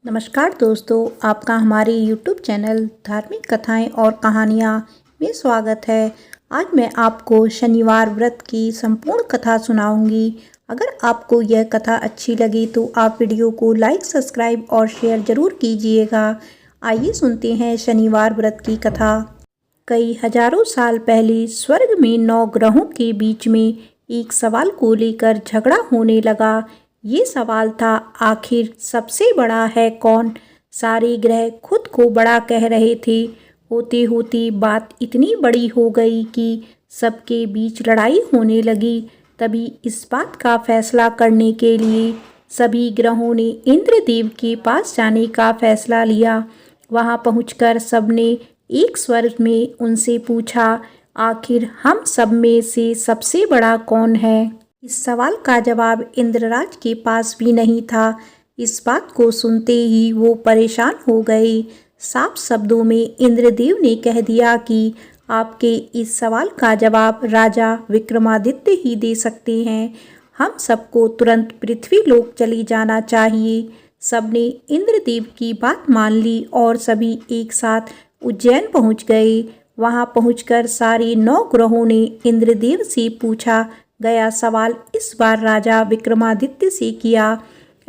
नमस्कार दोस्तों, आपका हमारे YouTube चैनल धार्मिक कथाएं और कहानियाँ में स्वागत है। आज मैं आपको शनिवार व्रत की संपूर्ण कथा सुनाऊंगी। अगर आपको यह कथा अच्छी लगी तो आप वीडियो को लाइक, सब्सक्राइब और शेयर ज़रूर कीजिएगा। आइए सुनते हैं शनिवार व्रत की कथा। कई हजारों साल पहले स्वर्ग में 9 ग्रहों के बीच में एक सवाल को लेकर झगड़ा होने लगा। ये सवाल था, आखिर सबसे बड़ा है कौन। सारे ग्रह खुद को बड़ा कह रहे थे। होते होते बात इतनी बड़ी हो गई कि सबके बीच लड़ाई होने लगी। तभी इस बात का फैसला करने के लिए सभी ग्रहों ने इंद्रदेव के पास जाने का फैसला लिया। वहां पहुंचकर सबने एक स्वर में उनसे पूछा, आखिर हम सब में से सबसे बड़ा कौन है। इस सवाल का जवाब इंद्रराज के पास भी नहीं था। इस बात को सुनते ही वो परेशान हो गए। साफ शब्दों में इंद्रदेव ने कह दिया कि आपके इस सवाल का जवाब राजा विक्रमादित्य ही दे सकते हैं। हम सबको तुरंत पृथ्वी लोक चली जाना चाहिए। सबने इंद्रदेव की बात मान ली और सभी एक साथ उज्जैन पहुंच गए। वहां पहुंचकर सारे 9 ग्रहों ने इंद्रदेव से पूछा गया सवाल इस बार राजा विक्रमादित्य से किया।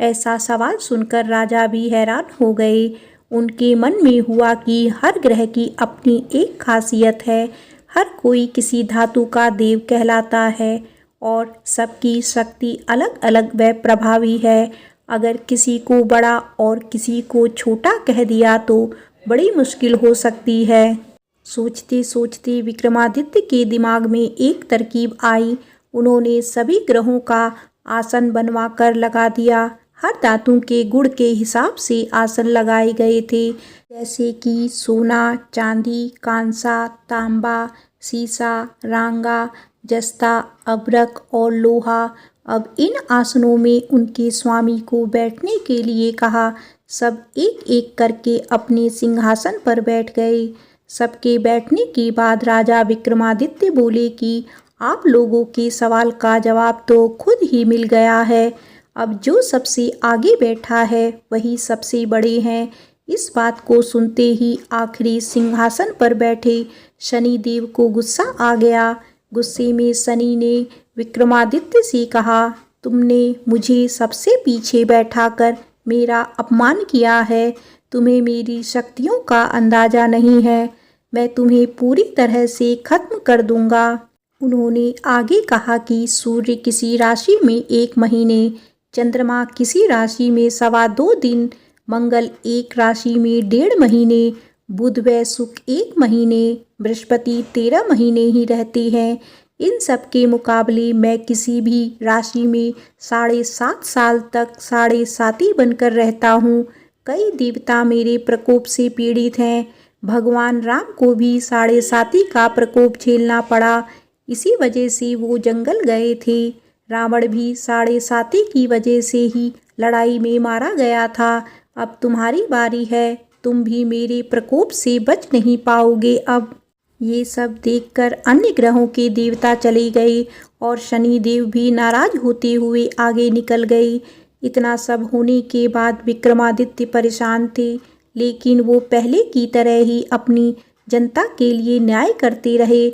ऐसा सवाल सुनकर राजा भी हैरान हो गए। उनके मन में हुआ कि हर ग्रह की अपनी एक खासियत है। हर कोई किसी धातु का देव कहलाता है और सबकी शक्ति अलग अलग व प्रभावी है। अगर किसी को बड़ा और किसी को छोटा कह दिया तो बड़ी मुश्किल हो सकती है। सोचते सोचते विक्रमादित्य के दिमाग में एक तरकीब आई। उन्होंने सभी ग्रहों का आसन बनवा कर लगा दिया। हर धातु के गुण के हिसाब से आसन लगाए गए थे, जैसे कि सोना, चांदी, कांसा, तांबा, सीसा, रांगा, जस्ता, अभ्रक और लोहा। अब इन आसनों में उनके स्वामी को बैठने के लिए कहा। सब एक एक करके अपने सिंहासन पर बैठ गए। सबके बैठने के बाद राजा विक्रमादित्य बोले कि आप लोगों के सवाल का जवाब तो खुद ही मिल गया है। अब जो सबसे आगे बैठा है वही सबसे बड़े हैं। इस बात को सुनते ही आखिरी सिंहासन पर बैठे शनिदेव को गुस्सा आ गया। गुस्से में शनि ने विक्रमादित्य से कहा, तुमने मुझे सबसे पीछे बैठाकर मेरा अपमान किया है। तुम्हें मेरी शक्तियों का अंदाजा नहीं है। मैं तुम्हें पूरी तरह से खत्म कर दूंगा। उन्होंने आगे कहा कि सूर्य किसी राशि में 1 महीने, चंद्रमा किसी राशि में 2.25 दिन, मंगल एक राशि में 1.5 महीने, बुध व शुक्र 1 महीने, बृहस्पति 13 महीने ही रहते हैं। इन सब के मुकाबले मैं किसी भी राशि में 7.5 साल तक 7.5 बनकर रहता हूँ। कई देवता मेरे प्रकोप से पीड़ित हैं। भगवान राम को भी 7.5 का प्रकोप झेलना पड़ा। इसी वजह से वो जंगल गए थे। रावण भी 7.5 की वजह से ही लड़ाई में मारा गया था। अब तुम्हारी बारी है। तुम भी मेरे प्रकोप से बच नहीं पाओगे। अब ये सब देखकर अन्य ग्रहों के देवता चले गए और शनिदेव भी नाराज होते हुए आगे निकल गए। इतना सब होने के बाद विक्रमादित्य परेशान थे, लेकिन वो पहले की तरह ही अपनी जनता के लिए न्याय करते रहे।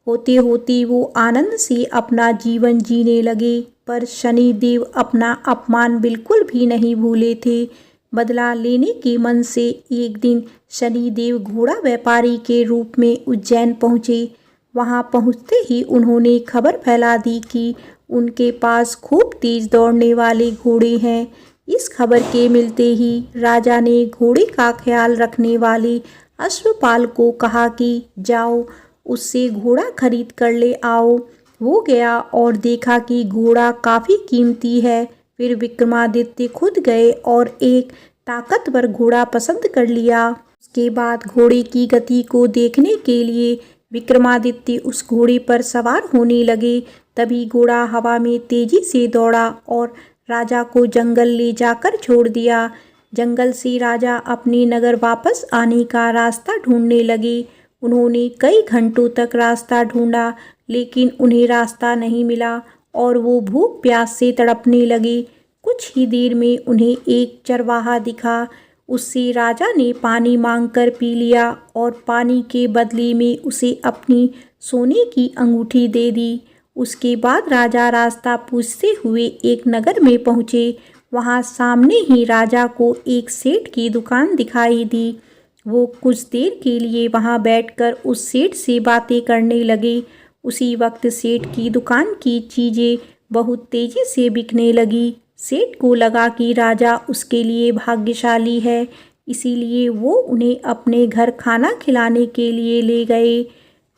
होते होते वो आनंद से अपना जीवन जीने लगे। पर शनिदेव अपना अपमान बिल्कुल भी नहीं भूले थे। बदला लेने के मन से एक दिन शनिदेव घोड़ा व्यापारी के रूप में उज्जैन पहुँचे। वहाँ पहुँचते ही उन्होंने खबर फैला दी कि उनके पास खूब तेज दौड़ने वाले घोड़े हैं। इस खबर के मिलते ही राजा ने घोड़े का ख्याल रखने वाले अश्वपाल को कहा कि जाओ उससे घोड़ा खरीद कर ले आओ। वो गया और देखा कि घोड़ा काफ़ी कीमती है। फिर विक्रमादित्य खुद गए और एक ताकतवर घोड़ा पसंद कर लिया। उसके बाद घोड़े की गति को देखने के लिए विक्रमादित्य उस घोड़े पर सवार होने लगे। तभी घोड़ा हवा में तेजी से दौड़ा और राजा को जंगल ले जाकर छोड़ दिया। जंगल से राजा अपने नगर वापस आने का रास्ता ढूंढने लगे। उन्होंने कई घंटों तक रास्ता ढूंढा, लेकिन उन्हें रास्ता नहीं मिला और वो भूख प्यास से तड़पने लगे। कुछ ही देर में उन्हें एक चरवाहा दिखा। उससे राजा ने पानी मांगकर पी लिया और पानी के बदले में उसे अपनी सोने की अंगूठी दे दी। उसके बाद राजा रास्ता पूछते हुए एक नगर में पहुँचे। वहाँ सामने ही राजा को एक सेठ की दुकान दिखाई दी। वो कुछ देर के लिए वहाँ बैठकर उस सेठ से बातें करने लगे। उसी वक्त सेठ की दुकान की चीज़ें बहुत तेज़ी से बिकने लगी। सेठ को लगा कि राजा उसके लिए भाग्यशाली है, इसीलिए वो उन्हें अपने घर खाना खिलाने के लिए ले गए।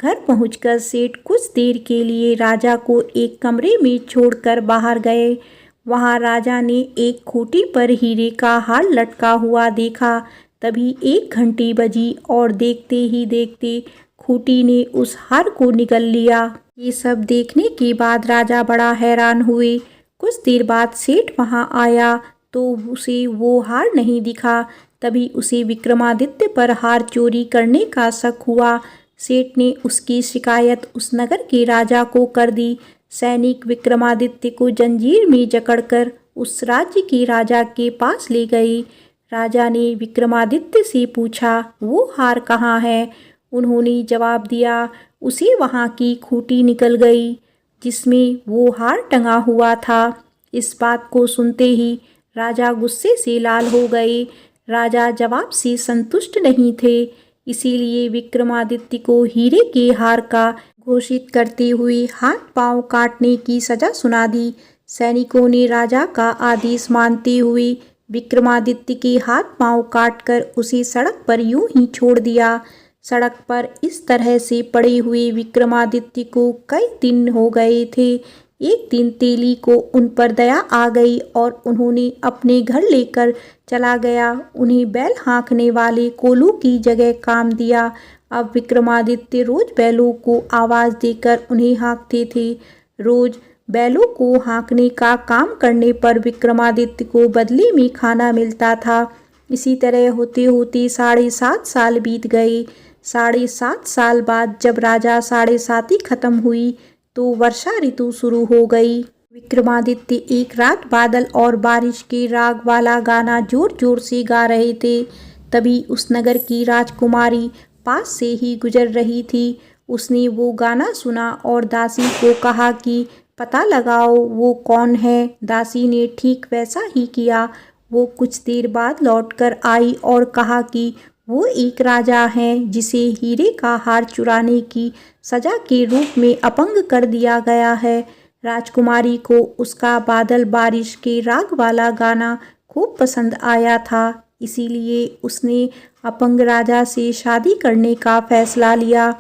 घर पहुंचकर सेठ कुछ देर के लिए राजा को एक कमरे में छोड़कर बाहर गए। वहां राजा ने एक खूंटी पर हीरे का हार लटका हुआ देखा। तभी एक घंटी बजी और देखते ही देखते खूंटी ने उस हार को निगल लिया। ये सब देखने के बाद राजा बड़ा हैरान हुए। कुछ देर बाद सेठ वहां आया तो उसे वो हार नहीं दिखा। तभी उसे विक्रमादित्य पर हार चोरी करने का शक हुआ। सेठ ने उसकी शिकायत उस नगर के राजा को कर दी। सैनिक विक्रमादित्य को जंजीर में जकड़कर उस राज्य के राजा के पास ले गए। राजा ने विक्रमादित्य से पूछा, वो हार कहाँ है? उन्होंने जवाब दिया, उसे वहाँ की खूंटी निकल गई जिसमें वो हार टंगा हुआ था। इस बात को सुनते ही राजा गुस्से से लाल हो गए। राजा जवाब से संतुष्ट नहीं थे, इसीलिए विक्रमादित्य को हीरे के हार का घोषित करते हुए हाथ पांव काटने की सजा सुना दी। सैनिकों ने राजा का आदेश मानते हुए विक्रमादित्य के हाथ पांव काटकर उसे सड़क पर यूं ही छोड़ दिया। सड़क पर इस तरह से पड़े हुए विक्रमादित्य को कई दिन हो गए थे। एक दिन तेली को उन पर दया आ गई और उन्होंने अपने घर लेकर चला गया। उन्हें बैल हाँकने वाले कोलू की जगह काम दिया। अब विक्रमादित्य रोज बैलों को आवाज़ देकर उन्हें हाँकते थे। रोज बैलों को हाँकने का काम करने पर विक्रमादित्य को बदले में खाना मिलता था। इसी तरह होते होते 7.5 साल बीत गए। 7.5 साल बाद जब राजा 7.5 खत्म हुई तो वर्षा ऋतु शुरू हो गई। विक्रमादित्य एक रात बादल और बारिश के राग वाला गाना जोर जोर से गा रहे थे। तभी उस नगर की राजकुमारी पास से ही गुजर रही थी। उसने वो गाना सुना और दासी को कहा कि पता लगाओ वो कौन है। दासी ने ठीक वैसा ही किया। वो कुछ देर बाद लौटकर आई और कहा कि वो एक राजा हैं जिसे हीरे का हार चुराने की सजा के रूप में अपंग कर दिया गया है। राजकुमारी को उसका बादल बारिश के राग वाला गाना खूब पसंद आया था, इसीलिए उसने अपंग राजा से शादी करने का फैसला लिया।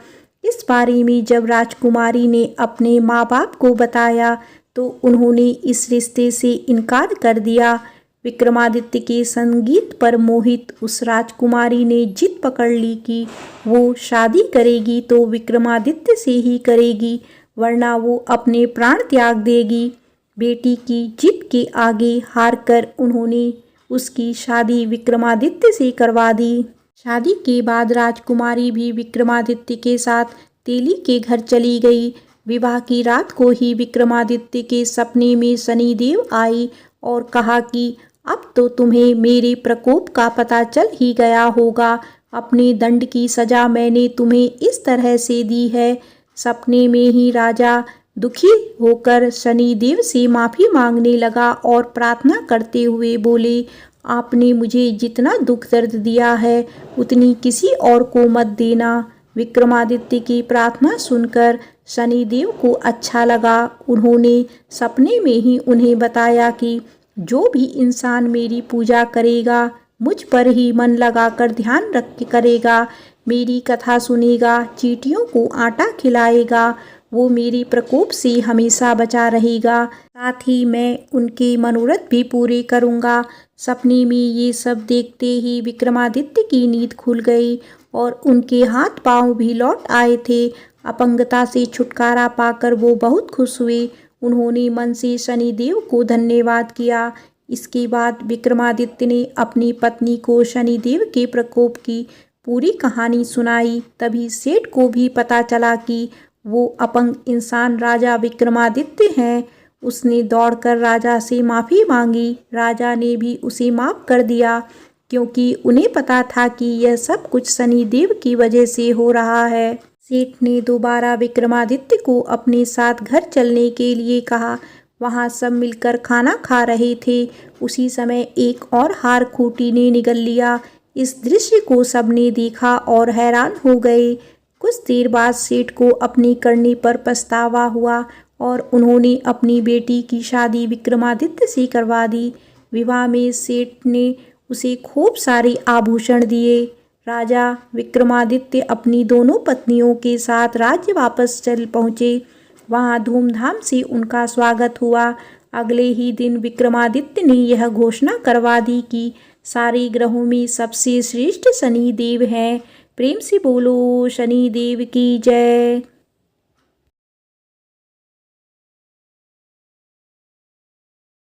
इस बारे में जब राजकुमारी ने अपने माँ बाप को बताया तो उन्होंने इस रिश्ते से इनकार कर दिया। विक्रमादित्य के संगीत पर मोहित उस राजकुमारी ने जिद पकड़ ली कि वो शादी करेगी तो विक्रमादित्य से ही करेगी, वरना वो अपने प्राण त्याग देगी। बेटी की जिद के आगे हारकर उन्होंने उसकी शादी विक्रमादित्य से करवा दी। शादी के बाद राजकुमारी भी विक्रमादित्य के साथ तेली के घर चली गई। विवाह की रात को ही विक्रमादित्य के सपने में शनिदेव आई और कहा कि अब तो तुम्हें मेरे प्रकोप का पता चल ही गया होगा। अपने दंड की सजा मैंने तुम्हें इस तरह से दी है। सपने में ही राजा दुखी होकर शनिदेव से माफ़ी मांगने लगा और प्रार्थना करते हुए बोले, आपने मुझे जितना दुख दर्द दिया है उतनी किसी और को मत देना। विक्रमादित्य की प्रार्थना सुनकर शनिदेव को अच्छा लगा। उन्होंने सपने में ही उन्हें बताया कि जो भी इंसान मेरी पूजा करेगा, मुझ पर ही मन लगाकर ध्यान रख के करेगा, मेरी कथा सुनेगा, चींटियों को आटा खिलाएगा, वो मेरे प्रकोप से हमेशा बचा रहेगा। साथ ही मैं उनके मनोरथ भी पूरे करूँगा। सपने में ये सब देखते ही विक्रमादित्य की नींद खुल गई और उनके हाथ पांव भी लौट आए थे। अपंगता से छुटकारा पाकर वो बहुत खुश हुए। उन्होंने मन से शनिदेव को धन्यवाद किया। इसके बाद विक्रमादित्य ने अपनी पत्नी को शनिदेव के प्रकोप की पूरी कहानी सुनाई। तभी सेठ को भी पता चला कि वो अपंग इंसान राजा विक्रमादित्य हैं। उसने दौड़कर राजा से माफ़ी मांगी। राजा ने भी उसे माफ़ कर दिया। क्योंकि उन्हें पता था कि यह सब कुछ शनिदेव की वजह से हो रहा है। सेठ ने दोबारा विक्रमादित्य को अपने साथ घर चलने के लिए कहा। वहाँ सब मिलकर खाना खा रहे थे। उसी समय एक और हार खूंटी ने निगल लिया। इस दृश्य को सबने देखा और हैरान हो गए। कुछ देर बाद सेठ को अपनी करनी पर पछतावा हुआ और उन्होंने अपनी बेटी की शादी विक्रमादित्य से करवा दी। विवाह में सेठ ने उसे खूब सारे आभूषण दिए। राजा विक्रमादित्य अपनी दोनों पत्नियों के साथ राज्य वापस चल पहुँचे। वहाँ धूमधाम से उनका स्वागत हुआ। अगले ही दिन विक्रमादित्य ने यह घोषणा करवा दी कि सारे ग्रहों में सबसे श्रेष्ठ शनिदेव हैं। प्रेम से बोलो शनिदेव की जय।